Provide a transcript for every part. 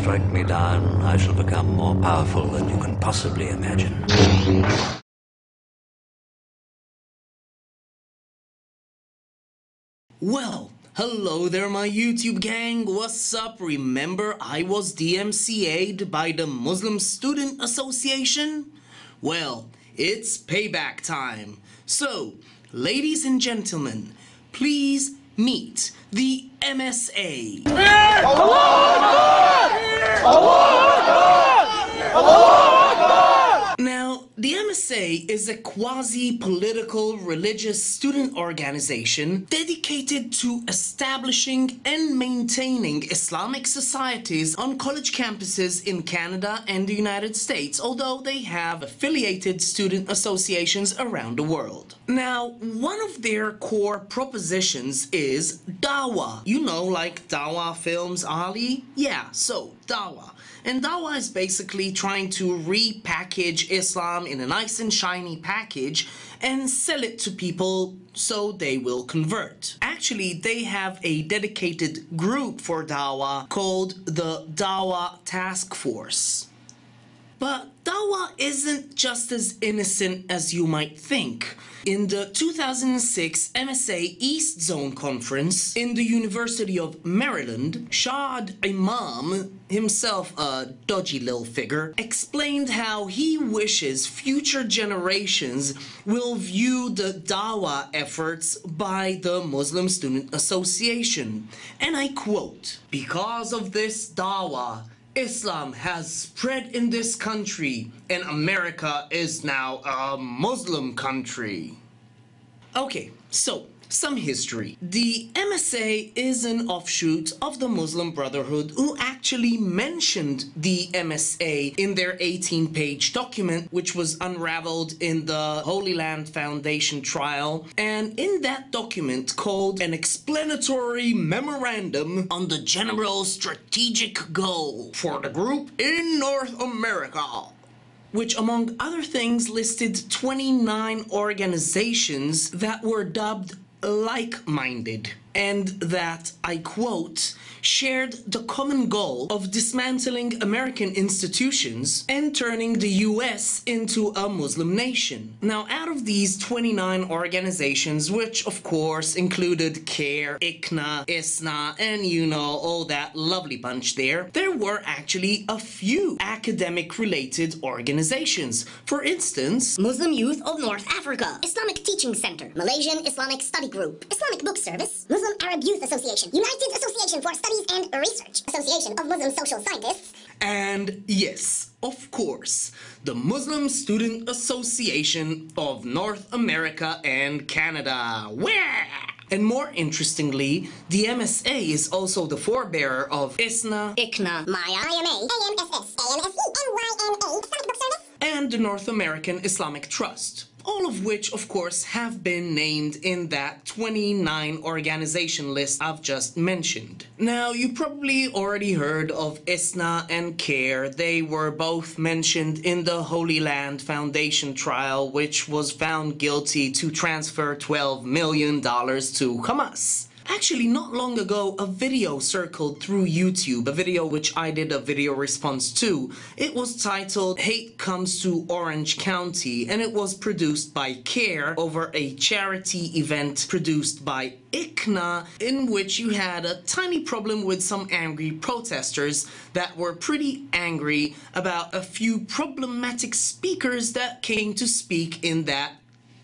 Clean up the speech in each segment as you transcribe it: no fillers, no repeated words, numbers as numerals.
strike me down, I shall become more powerful than you can possibly imagine. Well, hello there my YouTube gang, what's up? Remember I was DMCA'd by the Muslim Student Association? Well, it's payback time. So, ladies and gentlemen, please meet the MSA. Now, the MSA is a quasi-political religious student organization dedicated to establishing and maintaining Islamic societies on college campuses in Canada and the United States, although they have affiliated student associations around the world. Now, one of their core propositions is Dawah. You know, like Dawah films, Ali? Yeah, so Dawah. And Dawah is basically trying to repackage Islam in a nice and shiny package and sell it to people so they will convert. Actually, they have a dedicated group for Dawah called the Dawah Task Force. But Dawah isn't just as innocent as you might think. In the 2006 MSA East Zone Conference in the University of Maryland, Shad Imam, himself a dodgy little figure, explained how he wishes future generations will view the Dawah efforts by the Muslim Student Association. And I quote, "Because of this Dawah, Islam has spread in this country, and America is now a Muslim country." Okay, so some history. The MSA is an offshoot of the Muslim Brotherhood, who actually mentioned the MSA in their 18-page document, which was unraveled in the Holy Land Foundation trial. And in that document, called an explanatory memorandum on the general strategic goal for the group in North America, which among other things listed 29 organizations that were dubbed like-minded, and that, I quote, shared the common goal of dismantling American institutions and turning the US into a Muslim nation. Now, out of these 29 organizations, which of course included CARE, ICNA, ISNA, and you know, all that lovely bunch there were actually a few academic-related organizations. For instance, Muslim Youth of North Africa, Islamic Teaching Center, Malaysian Islamic Study Group, Islamic Book Service, Muslim Arab Youth Association, United Association for Studies and Research, Association of Muslim Social Scientists, and yes, of course, the Muslim Student Association of North America and Canada. Where? And more interestingly, the MSA is also the forebearer of ISNA, ICNA, MAIA, IMA, AMSS, AMSE, and YNA, Islamic Book Service, and the North American Islamic Trust. All of which, of course, have been named in that 29 organization list I've just mentioned. Now, you probably already heard of ISNA and CARE. They were both mentioned in the Holy Land Foundation trial, which was found guilty to transfer $12 million to Hamas. Actually, not long ago, a video circled through YouTube, a video which I did a video response to. It was titled "Hate Comes to Orange County," and it was produced by CARE over a charity event produced by ICNA, in which you had a tiny problem with some angry protesters that were pretty angry about a few problematic speakers that came to speak in that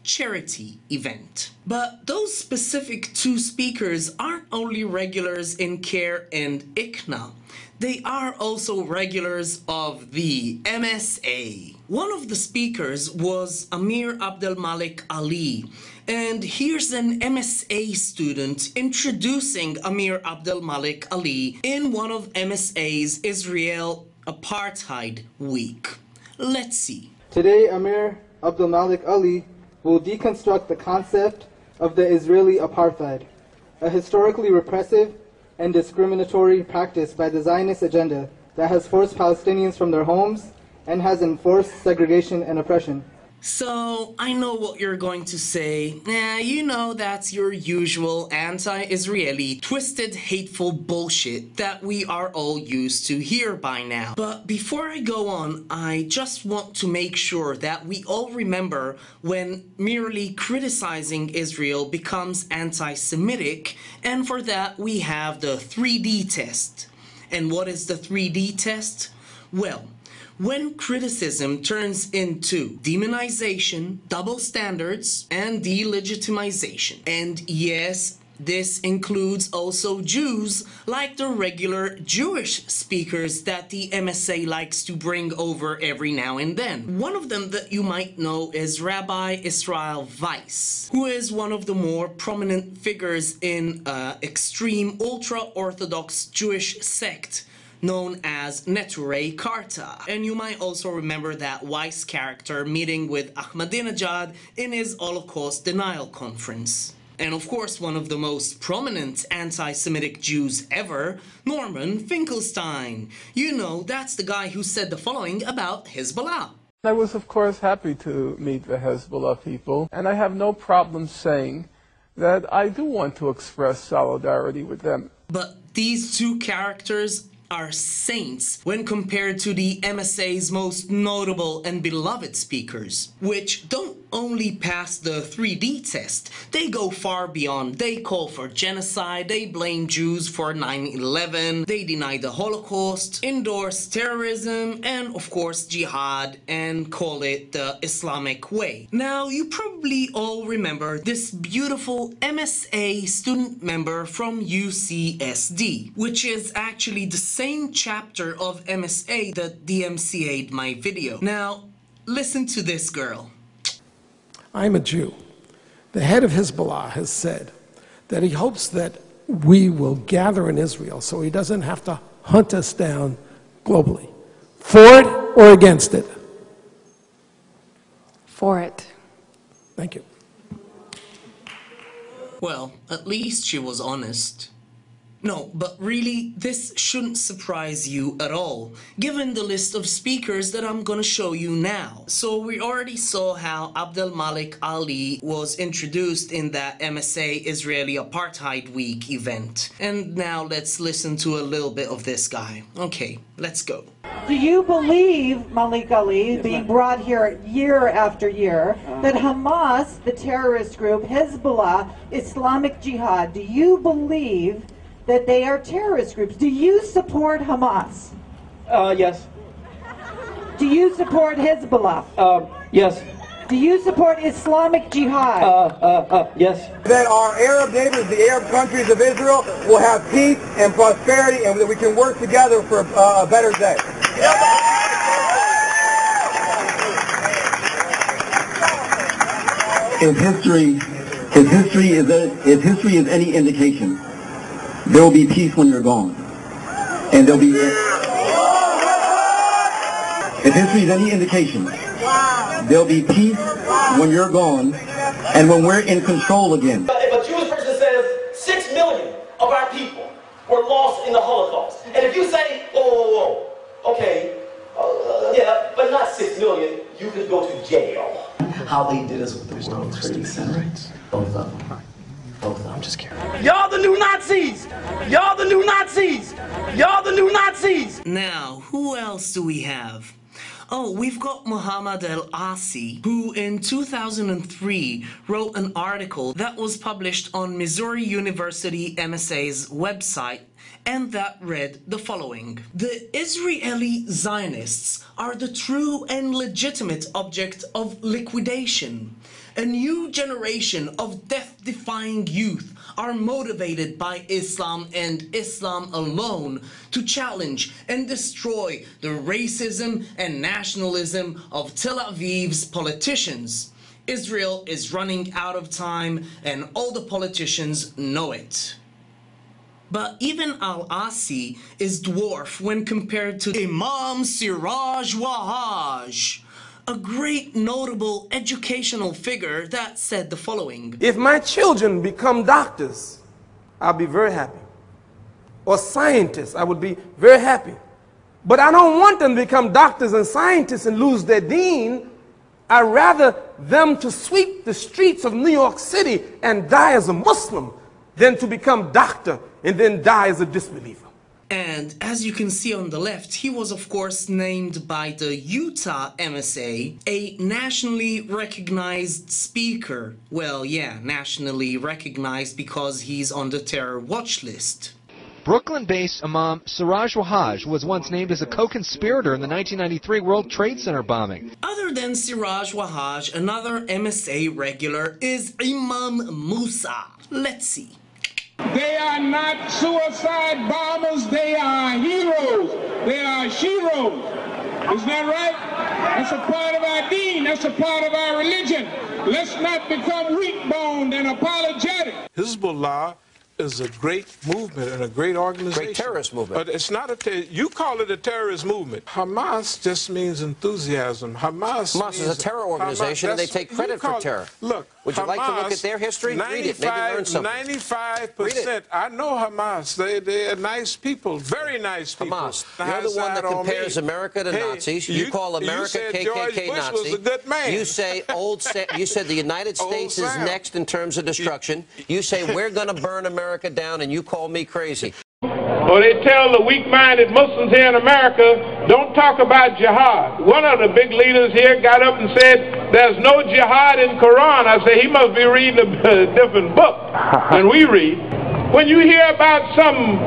charity event. But those specific two speakers aren't only regulars in CARE and ICNA, they are also regulars of the MSA. One of the speakers was Amir Abdel Malik Ali, and here's an MSA student introducing Amir Abdel Malik Ali in one of MSA's Israel Apartheid Week. Let's see. Today, Amir Abdel Malik Ali will deconstruct the concept of the Israeli apartheid, a historically repressive and discriminatory practice by the Zionist agenda that has forced Palestinians from their homes and has enforced segregation and oppression. So, I know what you're going to say. You know that's your usual anti-Israeli, twisted, hateful bullshit that we are all used to hear by now. But before I go on, I just want to make sure that we all remember when merely criticizing Israel becomes anti-Semitic, and for that we have the 3D test. And what is the 3D test? Well, when criticism turns into demonization, double standards, and delegitimization. And yes, this includes also Jews, like the regular Jewish speakers that the MSA likes to bring over every now and then. One of them that you might know is Rabbi Israel Weiss, who is one of the more prominent figures in extreme ultra-Orthodox Jewish sect known as Neturei Karta. And you might also remember that Weiss character meeting with Ahmadinejad in his Holocaust denial conference. And of course, one of the most prominent anti-Semitic Jews ever, Norman Finkelstein. You know, that's the guy who said the following about Hezbollah. I was, of course, happy to meet the Hezbollah people, and I have no problem saying that I do want to express solidarity with them. But these two characters are saints when compared to the MSA's most notable and beloved speakers, which don't only pass the 3D test, they go far beyond. They call for genocide, they blame Jews for 9/11, they deny the Holocaust, endorse terrorism, and of course jihad, and call it the Islamic way. Now, you probably all remember this beautiful MSA student member from UCSD, which is actually the same chapter of MSA that DMCA'd my video. Now, listen to this girl. I'm a Jew. The head of Hezbollah has said that he hopes that we will gather in Israel so he doesn't have to hunt us down globally. For it or against it? For it. Thank you. Well, at least she was honest. No, but really, this shouldn't surprise you at all, given the list of speakers that I'm gonna show you now. So we already saw how Abdel Malik Ali was introduced in that MSA Israeli Apartheid Week event. And now let's listen to a little bit of this guy. Okay, let's go. Do you believe, Malik Ali, being brought here year after year, that Hamas, the terrorist group, Hezbollah, Islamic Jihad, do you believe that they are terrorist groups? Do you support Hamas? Yes. Do you support Hezbollah? Yes. Do you support Islamic Jihad? Yes. That our Arab neighbors, the Arab countries of Israel, will have peace and prosperity, and that we can work together for a better day. If history is any indication, there will be peace when you're gone. And there'll be... If history is any indication, there'll be peace when you're gone and when we're in control again. If a Jewish person says 6 million of our people were lost in the Holocaust, and if you say, whoa, okay, yeah, but not 6 million, you could go to jail. How they did us with the World Trade Center. Both of them. I'm just kidding. Y'all the new Nazis! Y'all the new Nazis! Y'all the new Nazis! Now, who else do we have? Oh, we've got Muhammad al-Asi, who in 2003 wrote an article that was published on Missouri University MSA's website, and that read the following. The Israeli Zionists are the true and legitimate object of liquidation. A new generation of death-defying youth are motivated by Islam and Islam alone to challenge and destroy the racism and nationalism of Tel Aviv's politicians. Israel is running out of time, and all the politicians know it. But even al-Asi is dwarfed when compared to Imam Siraj Wahhaj, a great notable educational figure that said the following. If my children become doctors, I'll be very happy. Or scientists, I would be very happy. But I don't want them to become doctors and scientists and lose their deen I'd rather them to sweep the streets of New York City and die as a Muslim than to become doctor and then die as a disbeliever. And as you can see on the left, he was of course named by the Utah MSA a nationally recognized speaker. Well, yeah, nationally recognized because he's on the terror watch list. Brooklyn-based Imam Siraj Wahhaj was once named as a co-conspirator in the 1993 World Trade Center bombing. Other than Siraj Wahhaj, another MSA regular is Imam Musa. Let's see. They are not suicide bombers, they are heroes. They are sheroes. Isn't that right? That's a part of our deen, that's a part of our religion. Let's not become weak-boned and apologetic. Hezbollah is a great movement and a great organization. Great terrorist movement. But it's not you call it a terrorist movement. Hamas just means enthusiasm. Hamas is a terror organization and they take credit for terror. Look, would you like to look at their history? Read it, maybe learn something. 95%. I know Hamas. They're nice people, very nice people. Hamas, you're the one that compares America to Nazis. You call America KKK Nazi. Was a good man. You say you said the United States is next in terms of destruction. You say we're going to burn America down, and you call me crazy. Well, they tell the weak-minded Muslims here in America, don't talk about jihad. One of the big leaders here got up and said, there's no jihad in Quran. I say, he must be reading a different book than we read. When you hear about some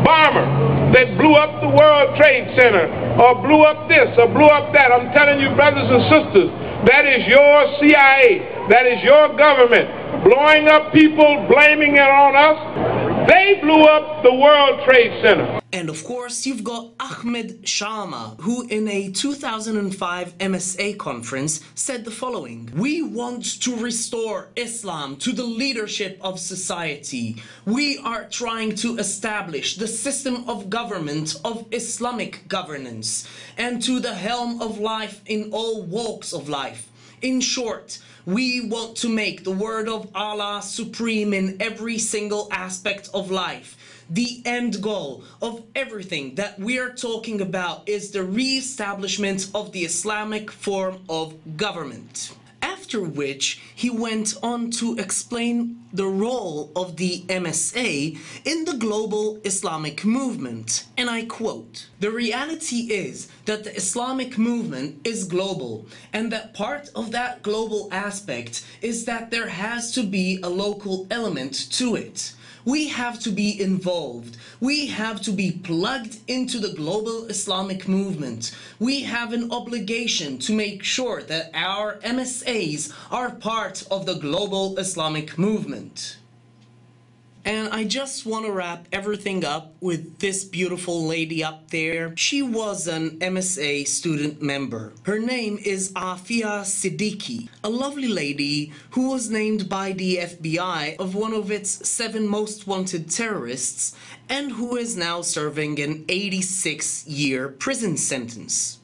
bomber that blew up the World Trade Center, or blew up this, or blew up that, I'm telling you, brothers and sisters, that is your CIA. That is your government blowing up people, blaming it on us. They blew up the World Trade Center. And of course, you've got Ahmed Sharma, who in a 2005 MSA conference said the following: "We want to restore Islam to the leadership of society. We are trying to establish the system of government of Islamic governance and to the helm of life in all walks of life. In short, we want to make the word of Allah supreme in every single aspect of life. The end goal of everything that we are talking about is the re-establishment of the Islamic form of government." After which he went on to explain the role of the MSA in the global Islamic movement. And I quote, "The reality is that the Islamic movement is global, and that part of that global aspect is that there has to be a local element to it. We have to be involved. We have to be plugged into the global Islamic movement. We have an obligation to make sure that our MSAs are part of the global Islamic movement." And I just want to wrap everything up with this beautiful lady up there. She was an MSA student member. Her name is Afia Siddiqui, a lovely lady who was named by the FBI of one of its 7 most wanted terrorists and who is now serving an 86-year prison sentence.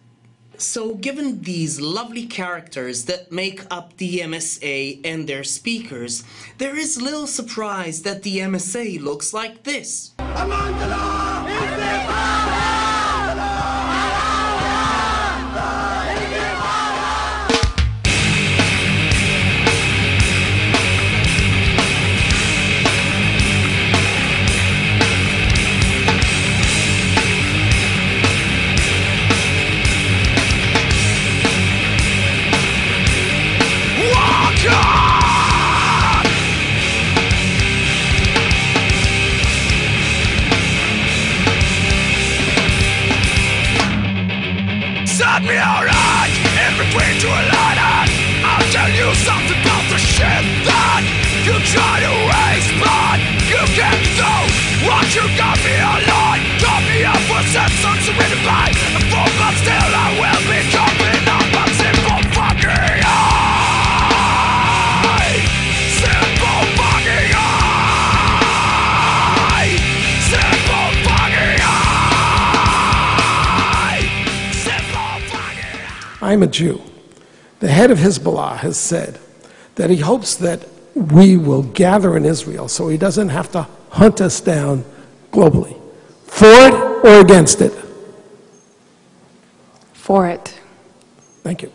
So given these lovely characters that make up the MSA and their speakers, there is little surprise that the MSA looks like this. Among the law is the power! Set me alright in between two liners. I'll tell you something about the shit that you try to waste, but you can't do what you got me alive. Got me up for sense surrendered by a fool, but still I will be coming up a simple fucking eye. Simple fucking eye. Simple fucking eye. I'm a Jew. The head of Hezbollah has said that he hopes that we will gather in Israel so he doesn't have to hunt us down globally. For it or against it? For it. Thank you.